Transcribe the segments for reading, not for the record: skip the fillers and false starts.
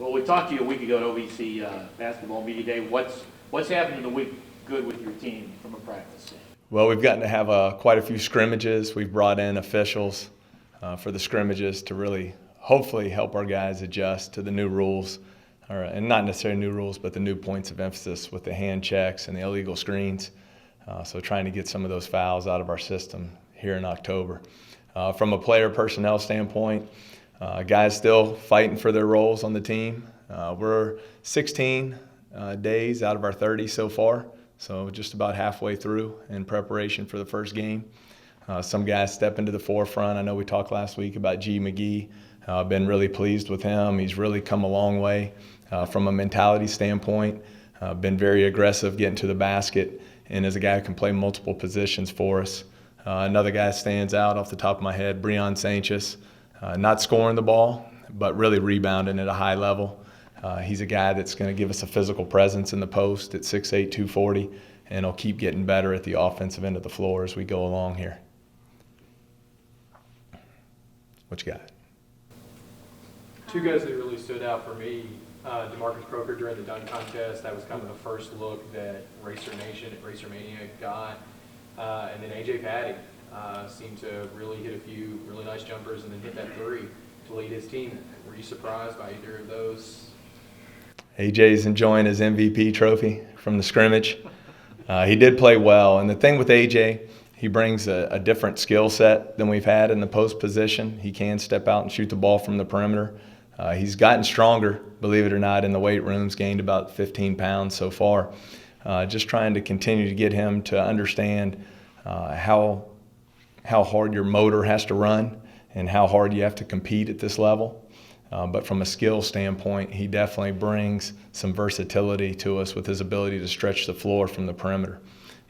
Well, we talked to you a week ago at OVC Basketball Media Day. What's happened in the week good with your team from a practice standpoint? Well, we've gotten to have quite a few scrimmages. We've brought in officials for the scrimmages to really hopefully help our guys adjust to the new rules, and not necessarily new rules, but the new points of emphasis with the hand checks and the illegal screens. So trying to get some of those fouls out of our system here in October. From a player personnel standpoint, guys still fighting for their roles on the team. We're 16 days out of our 30 so far, so just about halfway through in preparation for the first game. Some guys step into the forefront. I know we talked last week about G. McGee. I've been really pleased with him. He's really come a long way from a mentality standpoint. Been very aggressive getting to the basket, and as a guy who can play multiple positions for us. Another guy stands out off the top of my head, Breon Sanchez. Not scoring the ball, but really rebounding at a high level. He's a guy that's going to give us a physical presence in the post at 6'8", 240, and he'll keep getting better at the offensive end of the floor as we go along here. What you got? Two guys that really stood out for me, DeMarcus Croker during the dunk contest. That was kind of the first look that Racer Nation and Racer Mania got. And then A.J. Patty seemed to really hit a few really nice jumpers and then hit that three to lead his team. Were you surprised by either of those? A.J.'s enjoying his MVP trophy from the scrimmage. He did play well, and the thing with A.J., he brings a different skill set than we've had in the post position. He can step out and shoot the ball from the perimeter. He's gotten stronger, believe it or not, in the weight rooms, gained about 15 pounds so far. Just trying to continue to get him to understand how hard your motor has to run and how hard you have to compete at this level. But from a skill standpoint, he definitely brings some versatility to us with his ability to stretch the floor from the perimeter.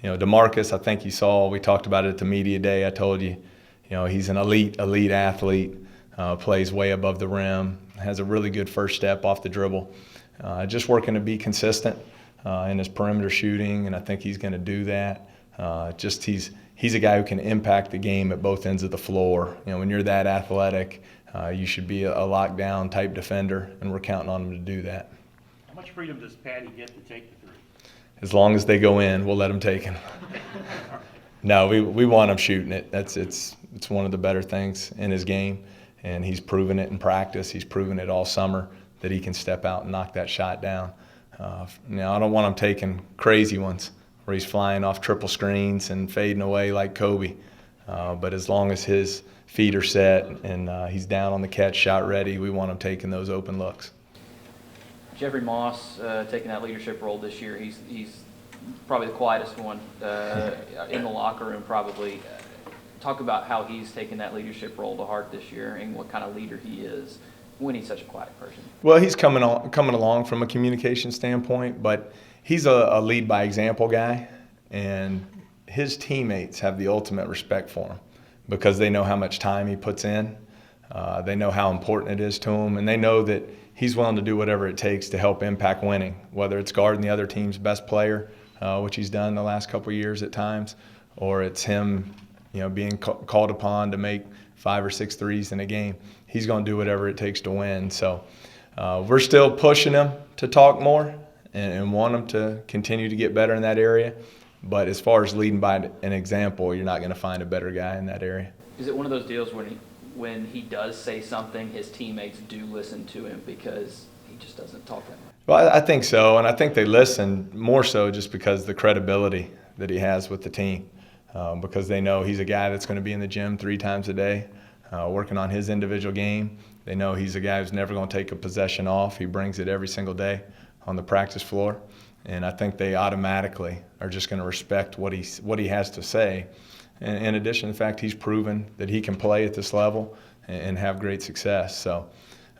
You know, DeMarcus, I think you saw, we talked about it at the media day. I told you, he's an elite athlete, plays way above the rim, has a really good first step off the dribble. Just working to be consistent in his perimeter shooting, and I think he's going to do that. He's a guy who can impact the game at both ends of the floor. When you're that athletic, you should be a lockdown type defender, and we're counting on him to do that. How much freedom does Patty get to take the three? As long as they go in, we'll let him take them. No, we want him shooting it. It's one of the better things in his game, and he's proven it in practice. He's proven it all summer that he can step out and knock that shot down. I don't want him taking crazy ones where he's flying off triple screens and fading away like Kobe. But as long as his feet are set and he's down on the catch, shot ready, we want him taking those open looks. Jeffrey Moss taking that leadership role this year. He's probably the quietest one in the locker room, probably. Talk about how he's taken that leadership role to heart this year and what kind of leader he is when he's such a quiet person. Well, he's coming along from a communication standpoint, but he's a lead by example guy, and his teammates have the ultimate respect for him because they know how much time he puts in. They know how important it is to him, and they know that he's willing to do whatever it takes to help impact winning, whether it's guarding the other team's best player, which he's done the last couple of years at times, or it's him being called upon to make 5 or 6 threes in a game. He's going to do whatever it takes to win. So we're still pushing him to talk more and want him to continue to get better in that area. But as far as leading by an example, you're not going to find a better guy in that area. Is it one of those deals when he does say something, his teammates do listen to him because he just doesn't talk that much? Well, I think so, and I think they listen more so just because of the credibility that he has with the team. Because they know he's a guy that's going to be in the gym 3 times a day, working on his individual game. They know he's a guy who's never going to take a possession off. He brings it every single day on the practice floor. And I think they automatically are just going to respect what he has to say. And in addition to the fact he's proven that he can play at this level and have great success. So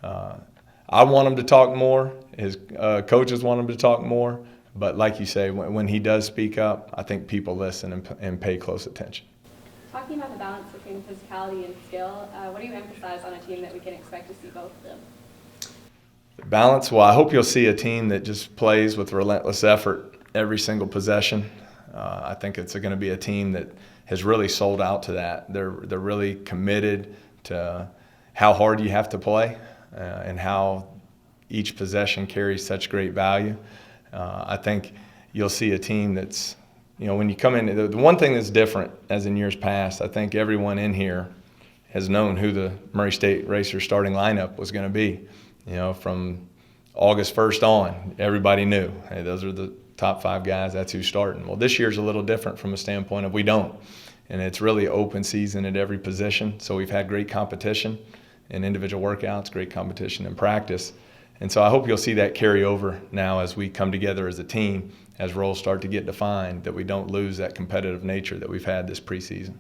I want him to talk more. His coaches want him to talk more. But like you say, when he does speak up, I think people listen and pay close attention. Talking about the balance between physicality and skill, what do you emphasize on a team that we can expect to see both of them? The balance, well, I hope you'll see a team that just plays with relentless effort every single possession. I think it's going to be a team that has really sold out to that. They're really committed to how hard you have to play and how each possession carries such great value. I think you'll see a team that's, when you come in, the one thing that's different as in years past, I think everyone in here has known who the Murray State Racers starting lineup was going to be. From August 1st on, everybody knew, hey, those are the top 5 guys, that's who's starting. Well, this year's a little different from a standpoint of we don't. And it's really open season at every position. So we've had great competition in individual workouts, great competition in practice. And so I hope you'll see that carry over now as we come together as a team, as roles start to get defined, that we don't lose that competitive nature that we've had this preseason.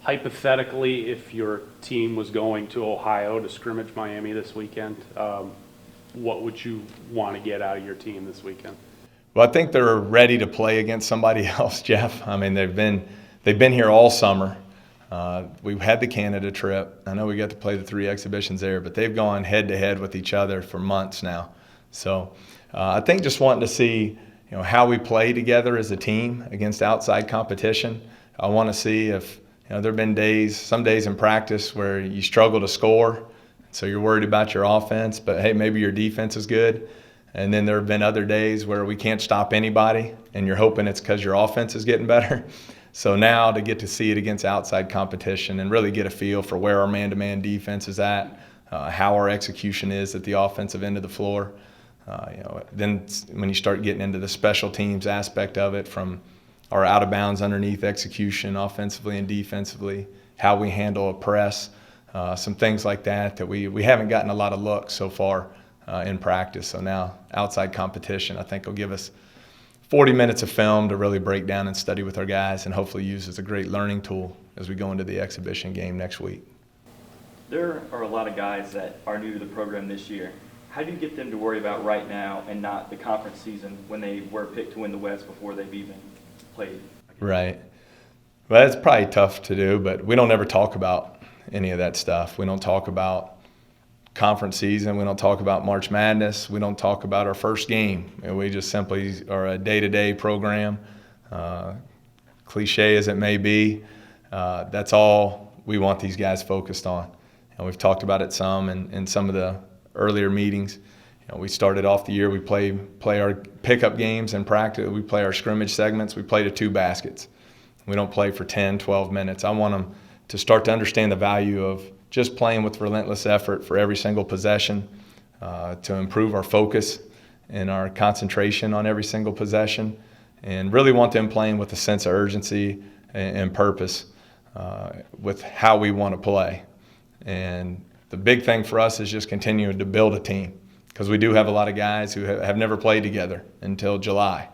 Hypothetically, if your team was going to Ohio to scrimmage Miami this weekend, what would you want to get out of your team this weekend? Well, I think they're ready to play against somebody else, Jeff. I mean, they've been here all summer. We've had the Canada trip. I know we got to play the 3 exhibitions there, but they've gone head-to-head with each other for months now. So I think just wanting to see how we play together as a team against outside competition. I want to see if there have been some days in practice where you struggle to score, so you're worried about your offense, but hey, maybe your defense is good. And then there have been other days where we can't stop anybody, and you're hoping it's because your offense is getting better. So now to get to see it against outside competition and really get a feel for where our man-to-man defense is at, how our execution is at the offensive end of the floor. Then when you start getting into the special teams aspect of it, from our out-of-bounds underneath execution offensively and defensively, how we handle a press, some things like that we haven't gotten a lot of looks so far in practice. So now outside competition, I think, will give us 40 minutes of film to really break down and study with our guys, and hopefully use as a great learning tool as we go into the exhibition game next week. There are a lot of guys that are new to the program this year. How do you get them to worry about right now and not the conference season when they were picked to win the West before they've even played? Right. Well, it's probably tough to do, but we don't ever talk about any of that stuff. We don't talk about conference season. We don't talk about March Madness. We don't talk about our first game. We just simply are a day-to-day program. Cliche as it may be, that's all we want these guys focused on. And we've talked about it some in some of the earlier meetings. We started off the year, we play our pickup games in practice. We play our scrimmage segments. We play to 2 baskets. We don't play for 10, 12 minutes. I want them to start to understand the value of just playing with relentless effort for every single possession, to improve our focus and our concentration on every single possession, and really want them playing with a sense of urgency and purpose with how we want to play. And the big thing for us is just continuing to build a team, because we do have a lot of guys who have never played together until July.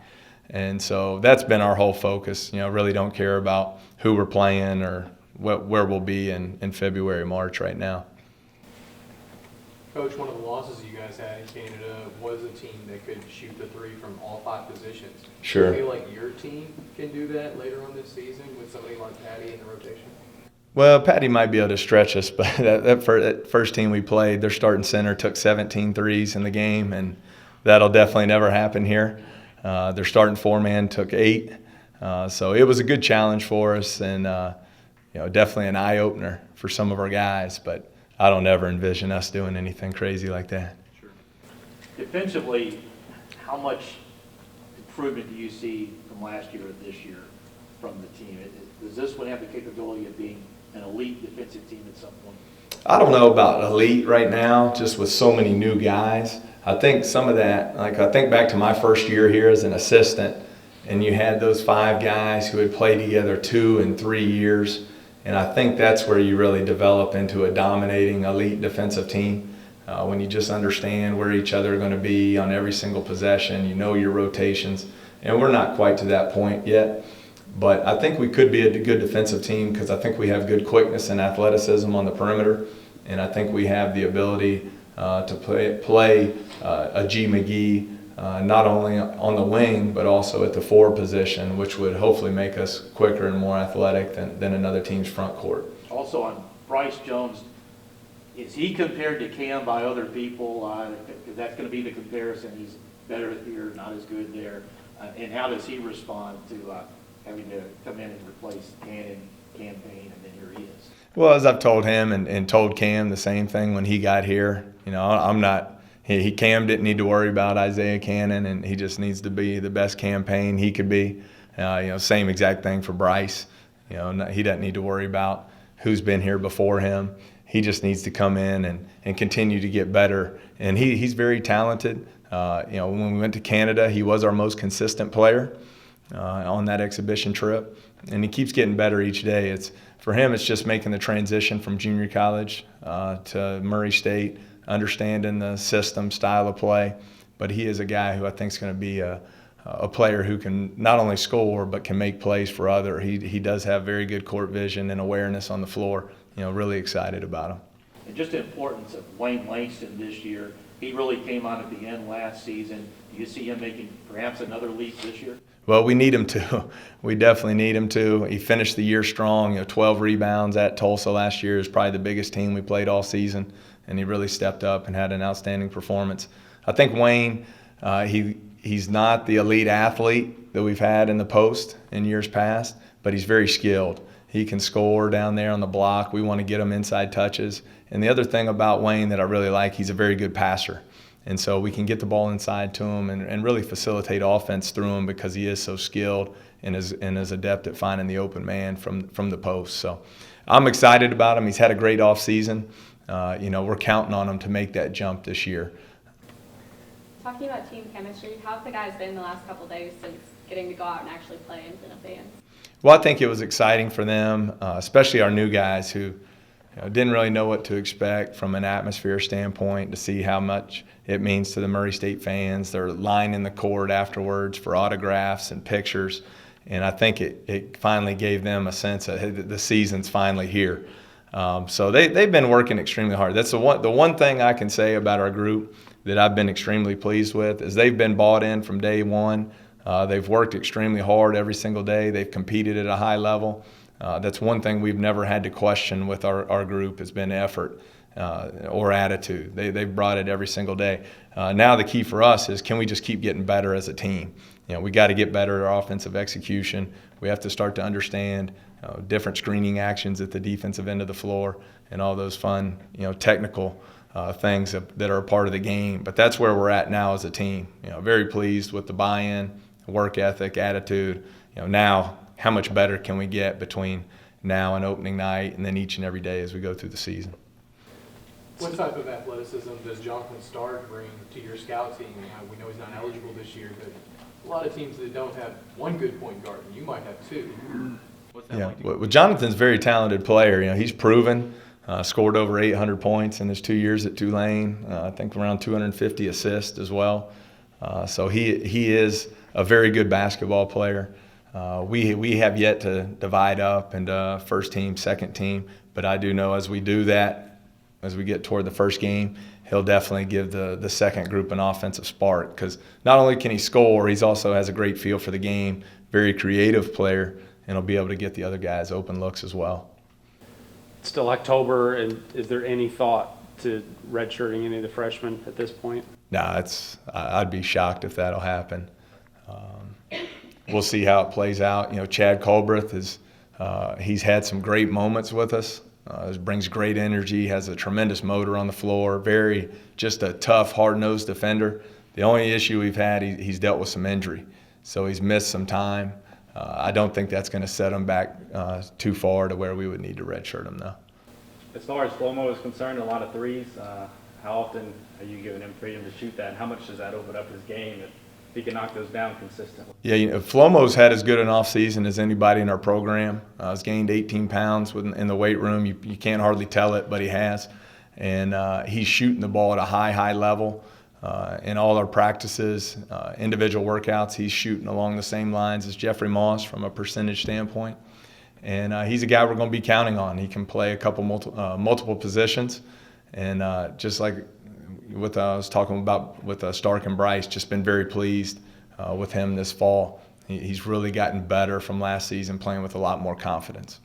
And so that's been our whole focus. Really don't care about who we're playing or where we'll be in February, March right now. Coach, one of the losses you guys had in Canada was a team that could shoot the 3 from all 5 positions. Sure. Do you feel like your team can do that later on this season with somebody like Patty in the rotation? Well, Patty might be able to stretch us, but that first team we played, their starting center took 17 threes in the game, and that'll definitely never happen here. Their starting 4-man took 8. So it was a good challenge for us, and definitely an eye-opener for some of our guys, but I don't ever envision us doing anything crazy like that. Sure. Defensively, how much improvement do you see from last year to this year from the team? Does this one have the capability of being an elite defensive team at some point? I don't know about elite right now, just with so many new guys. I think some of that, I think back to my first year here as an assistant, and you had those 5 guys who had played together 2 and 3 years. And I think that's where you really develop into a dominating elite defensive team, when you just understand where each other are going to be on every single possession, your rotations. And we're not quite to that point yet. But I think we could be a good defensive team, because I think we have good quickness and athleticism on the perimeter. And I think we have the ability to play a G. McGee, not only on the wing, but also at the 4 position, which would hopefully make us quicker and more athletic than another team's front court. Also on Bryce Jones, is he compared to Cam by other people? That's going to be the comparison. He's better here, not as good there. And how does he respond to having to come in and replace Cannon, Campaign, and then here he is? Well, as I've told him and told Cam the same thing when he got here, I'm not Cam didn't need to worry about Isaiah Cannon, and he just needs to be the best campaign he could be. Same exact thing for Bryce. He doesn't need to worry about who's been here before him. He just needs to come in and continue to get better. And he's very talented. When we went to Canada, he was our most consistent player on that exhibition trip, and he keeps getting better each day. For him, it's just making the transition from junior college to Murray State, understanding the system, style of play. But he is a guy who I think is going to be a player who can not only score but can make plays for others. He does have very good court vision and awareness on the floor. Really excited about him. And just the importance of Wayne Langston this year. He really came on at the end last season. Do you see him making perhaps another leap this year? Well, we need him to. We definitely need him to. He finished the year strong. 12 rebounds at Tulsa last year is probably the biggest team we played all season, and he really stepped up and had an outstanding performance. I think Wayne, he's not the elite athlete that we've had in the post in years past, but he's very skilled. He can score down there on the block. We want to get him inside touches. And the other thing about Wayne that I really like, he's a very good passer. And so we can get the ball inside to him and really facilitate offense through him because he is so skilled and is adept at finding the open man from the post. So I'm excited about him. He's had a great offseason. We're counting on him to make that jump this year. Talking about team chemistry, how have the guys been the last couple of days since getting to go out and actually play in front of fans? Well, I think it was exciting for them, especially our new guys who didn't really know what to expect from an atmosphere standpoint, to see how much it means to the Murray State fans. They're lining the court afterwards for autographs and pictures, and I think it finally gave them a sense that hey, the season's finally here. So they've been working extremely hard. That's the one thing I can say about our group that I've been extremely pleased with is they've been bought in from day one. They've worked extremely hard every single day. They've competed at a high level. That's one thing we've never had to question with our group has been effort or attitude. They've brought it every single day. Now the key for us is can we just keep getting better as a team? We got to get better at our offensive execution. We have to start to understand different screening actions at the defensive end of the floor and all those fun, technical things that are a part of the game. But that's where we're at now as a team. Very pleased with the buy-in, work ethic, attitude. Now how much better can we get between now and opening night and then each and every day as we go through the season? What type of athleticism does Jonathan Stark bring to your scout team? We know he's not eligible this year, but a lot of teams that don't have one good point guard, and you might have two. What's that like? Well, Jonathan's a very talented player. He's proven, scored over 800 points in his 2 years at Tulane. I think around 250 assists as well. So he is a very good basketball player. We have yet to divide up into first team, second team, but I do know as we do that, as we get toward the first game, he'll definitely give the second group an offensive spark because not only can he score, he also has a great feel for the game, very creative player, and he'll be able to get the other guys open looks as well. It's still October, and is there any thought to redshirting any of the freshmen at this point? Nah, I'd be shocked if that'll happen. We'll see how it plays out. Chad Colbreth he's had some great moments with us. Brings great energy, has a tremendous motor on the floor, just a tough, hard-nosed defender. The only issue we've had, he's dealt with some injury, so he's missed some time. I don't think that's going to set him back too far to where we would need to redshirt him, though. As far as Flomo is concerned, a lot of threes. How often are you giving him freedom to shoot that? And how much does that open up his game if he can knock those down consistently? Yeah, Flomo's had as good an offseason as anybody in our program. He's gained 18 pounds in the weight room. You can't hardly tell it, but he has. And he's shooting the ball at a high level. In all our practices, individual workouts, he's shooting along the same lines as Jeffrey Moss from a percentage standpoint. And he's a guy we're going to be counting on. He can play a couple multiple positions. And just like what I was talking about with Stark and Bryce, just been very pleased with him this fall. He's really gotten better from last season, playing with a lot more confidence.